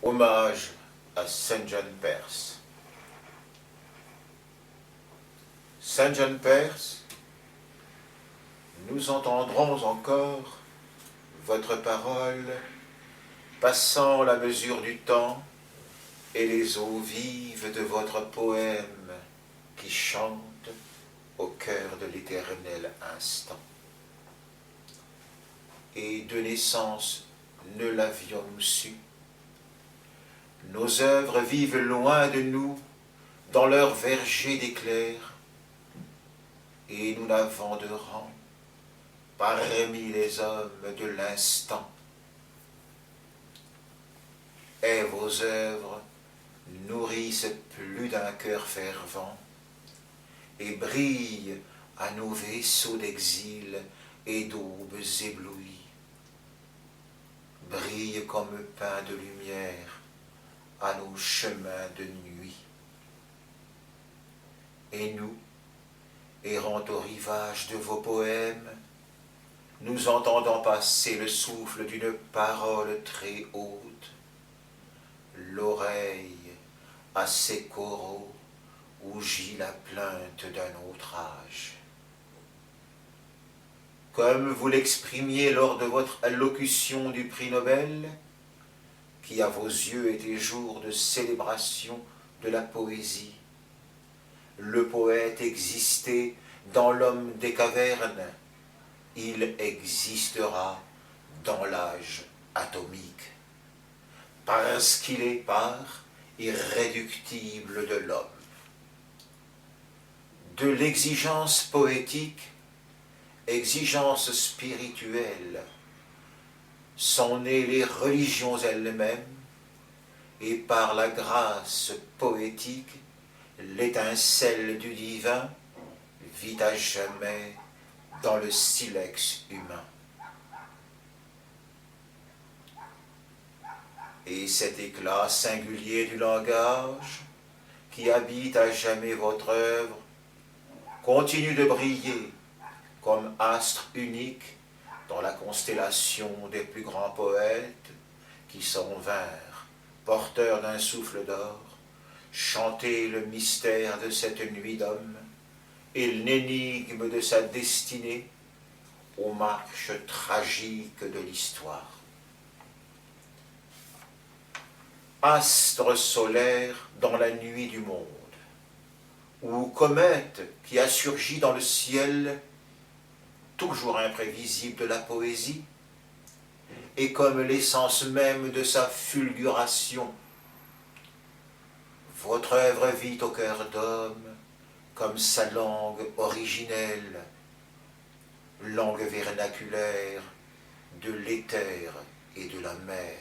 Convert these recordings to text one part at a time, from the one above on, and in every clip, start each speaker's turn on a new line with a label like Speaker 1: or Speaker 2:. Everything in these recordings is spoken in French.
Speaker 1: Hommage à Saint John Perse. Saint John Perse, nous entendrons encore votre parole passant la mesure du temps et les eaux vives de votre poème qui chantent au cœur de l'éternel instant. Et de naissance ne l'avions-nous su. Nos œuvres vivent loin de nous, dans leur verger d'éclairs, et nous n'avons de rang parmi les hommes de l'instant. Et vos œuvres nourrissent plus d'un cœur fervent, et brillent à nos vaisseaux d'exil et d'aubes éblouies, brillent comme pain de lumière à nos chemins de nuit. Et nous, errant au rivage de vos poèmes, nous entendons passer le souffle d'une parole très haute, l'oreille à ces coraux où gît la plainte d'un autre âge. Comme vous l'exprimiez lors de votre allocution du prix Nobel, qui à vos yeux était jour de célébration de la poésie, le poète existait dans l'homme des cavernes, il existera dans l'âge atomique, parce qu'il est part irréductible de l'homme. De l'exigence poétique, exigence spirituelle, sont nées les religions elles-mêmes, et par la grâce poétique, l'étincelle du divin vit à jamais dans le silex humain. Et cet éclat singulier du langage, qui habite à jamais votre œuvre, continue de briller comme astre unique dans la constellation des plus grands poètes qui s'en vinrent, porteurs d'un souffle d'or, chanter le mystère de cette nuit d'homme et l'énigme de sa destinée aux marches tragiques de l'histoire. Astre solaire dans la nuit du monde, ou comète qui a surgi dans le ciel, toujours imprévisible de la poésie, et comme l'essence même de sa fulguration, votre œuvre vit au cœur d'homme comme sa langue originelle, langue vernaculaire de l'éther et de la mer.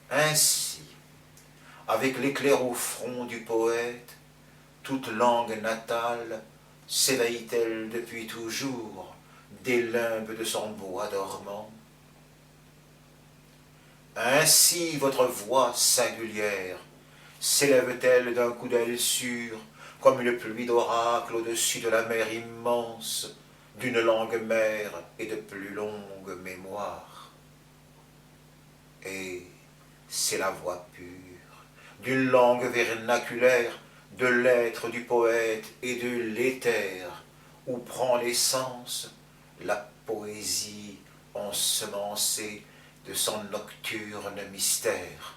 Speaker 1: Ainsi, avec l'éclair au front du poète, toute langue natale s'éveille-t-elle depuis toujours des limbes de son bois dormant? Ainsi votre voix singulière s'élève-t-elle d'un coup d'aile sûr, comme une pluie d'oracle au-dessus de la mer immense, d'une langue mère et de plus longue mémoire? Et c'est la voix pure d'une langue vernaculaire, de l'être du poète et de l'éther, où prend naissance la poésie ensemencée de son nocturne mystère.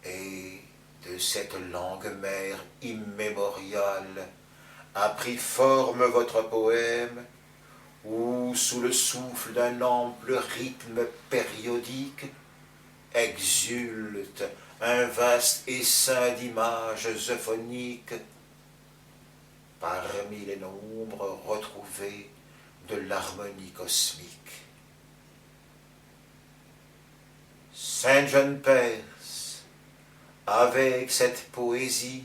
Speaker 1: Et de cette langue mère immémoriale a pris forme votre poème, où sous le souffle d'un ample rythme périodique exulte un vaste essaim d'images euphoniques parmi les nombres retrouvés de l'harmonie cosmique. Saint John Perse, avec cette poésie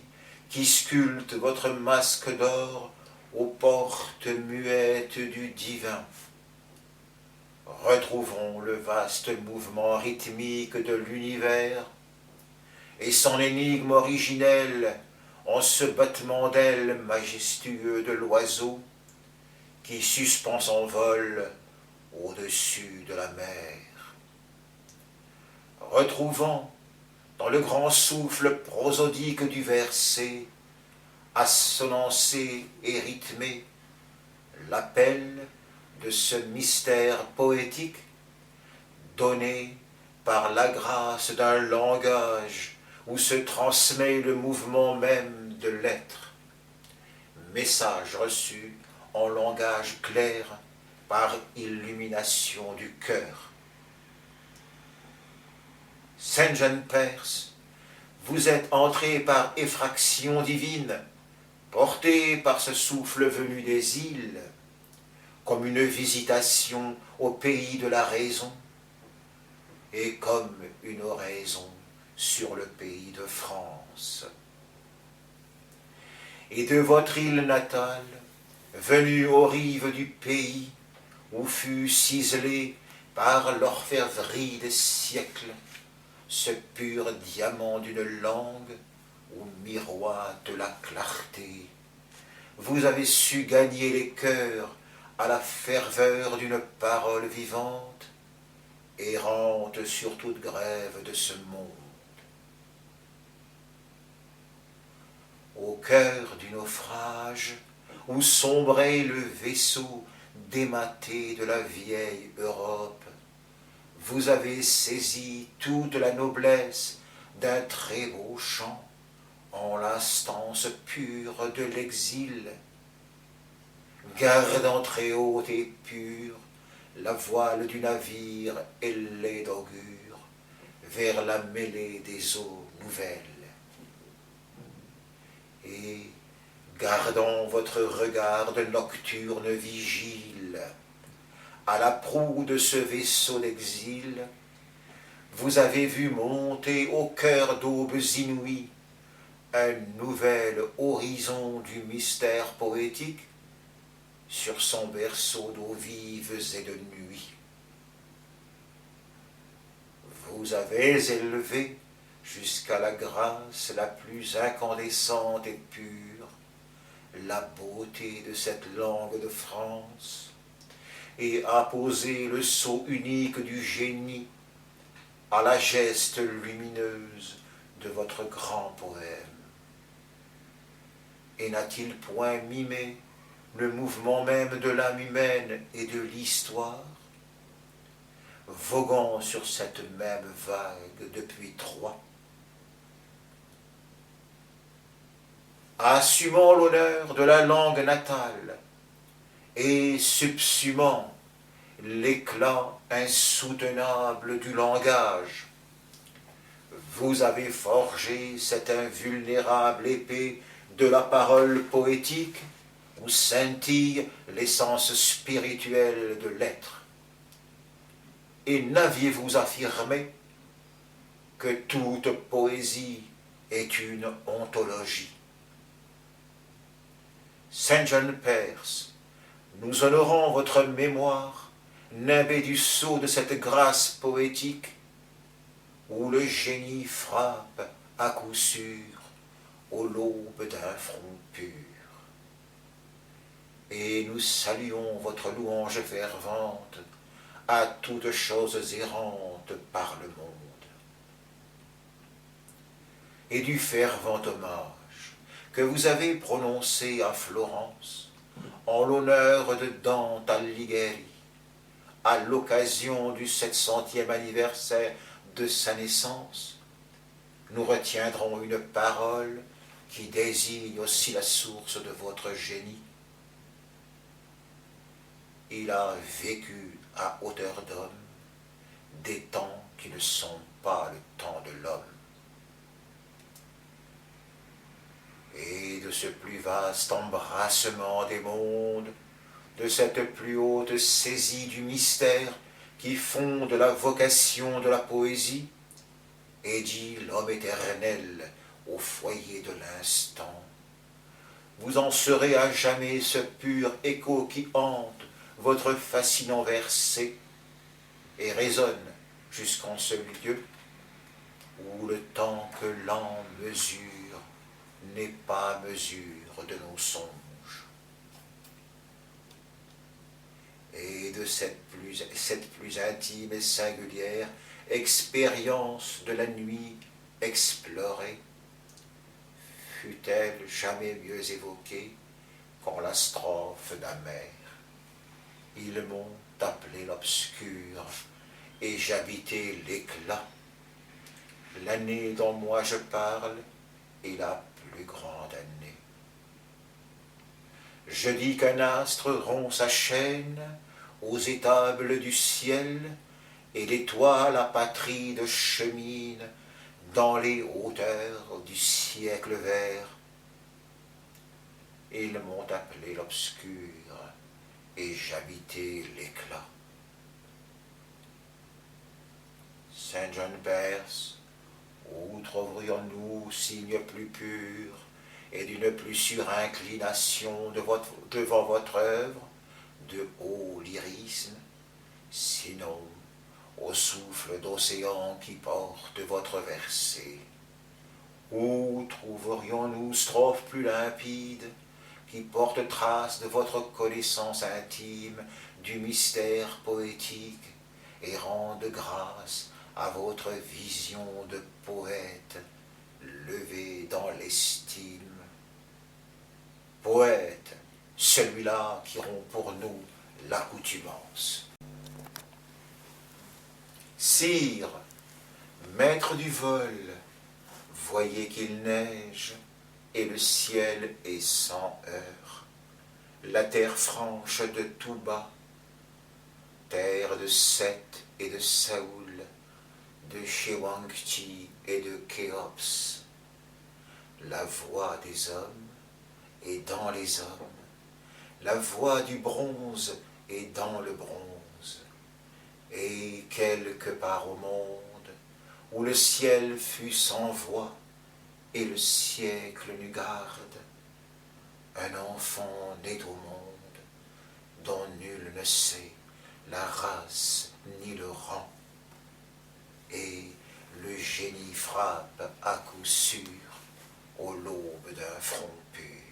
Speaker 1: qui sculpte votre masque d'or aux portes muettes du divin, retrouvons le vaste mouvement rythmique de l'univers et son énigme originelle en ce battement d'ailes majestueux de l'oiseau qui suspend son vol au-dessus de la mer. retrouvant dans le grand souffle prosodique du verset, assonancé et rythmé, l'appel de ce mystère poétique donné par la grâce d'un langage où se transmet le mouvement même de l'être. Message reçu en langage clair par illumination du cœur. Saint Jeanne Perse, vous êtes entré par effraction divine, porté par ce souffle venu des îles, comme une visitation au pays de la raison, et comme une oraison sur le pays de France. Et de votre île natale, venue aux rives du pays, où fut ciselé par l'orfèvrerie des siècles, ce pur diamant d'une langue où miroite la clarté, vous avez su gagner les cœurs à la ferveur d'une parole vivante, errante sur toute grève de ce monde. Au cœur du naufrage, où sombrait le vaisseau dématé de la vieille Europe, vous avez saisi toute la noblesse d'un très beau chant en l'instance pure de l'exil, gardant très haute et pure la voile du navire ailé d'augure vers la mêlée des eaux nouvelles. Et, gardant votre regard de nocturne vigile, à la proue de ce vaisseau d'exil, vous avez vu monter au cœur d'aubes inouïes un nouvel horizon du mystère poétique sur son berceau d'eaux vives et de nuit. Vous avez élevé jusqu'à la grâce la plus incandescente et pure la beauté de cette langue de France, et apposé le sceau unique du génie à la geste lumineuse de votre grand poème. Et n'a-t-il point mimé le mouvement même de l'âme humaine et de l'histoire, voguant sur cette même vague depuis Troie? Assumant l'honneur de la langue natale et subsumant l'éclat insoutenable du langage, vous avez forgé cette invulnérable épée de la parole poétique où scintille l'essence spirituelle de l'être. Et n'aviez-vous affirmé que toute poésie est une ontologie? Saint Jeanne Perse, nous honorons votre mémoire, nimbée du sceau de cette grâce poétique, où le génie frappe à coup sûr au l'aube d'un front pur. Et nous saluons votre louange fervente à toutes choses errantes par le monde. Et du fervent hommage que vous avez prononcé à Florence, en l'honneur de Dante Alighieri, à l'occasion du 700e anniversaire de sa naissance, nous retiendrons une parole qui désigne aussi la source de votre génie. Il a vécu à hauteur d'homme des temps qui ne sont pas le temps de l'homme. Et de ce plus vaste embrassement des mondes, de cette plus haute saisie du mystère qui fonde la vocation de la poésie, et dit l'homme éternel au foyer de l'instant, vous en serez à jamais ce pur écho qui hante votre fascinant verset et résonne jusqu'en ce lieu où le temps que l'an mesure n'est pas mesure de nos songes. Et de cette plus intime et singulière expérience de la nuit explorée, fut-elle jamais mieux évoquée qu'en la strophe d'Amère. Ils m'ont appelé l'obscur, et j'habitais l'éclat. L'année dont moi je parle est la plus grande année. Je dis qu'un astre rompt sa chaîne aux étables du ciel, et l'étoile apatride chemine dans les hauteurs du siècle vert. Ils m'ont appelé l'obscur, et j'habitais l'éclat. Saint John Perse, où trouverions-nous signe plus pur et d'une plus sûre inclination devant votre œuvre, de haut lyrisme, sinon au souffle d'océan qui porte votre versée? Où trouverions-nous strophes plus limpides, qui portent trace de votre connaissance intime du mystère poétique et rendent grâce à votre vision de poète levé dans l'estime? Poète, celui-là qui rompt pour nous l'accoutumance. Sire, maître du vol, voyez qu'il neige, et le ciel est sans heurts. La terre franche de Touba, terre de Seth et de Saoul, de Shewangti et de Khéops. La voix des hommes est dans les hommes, la voix du bronze est dans le bronze. Et quelque part au monde, où le ciel fut sans voix, et le siècle n'eut garde, un enfant naît au monde, dont nul ne sait la race ni le rang, et le génie frappe à coup sûr au l'aube d'un front pur.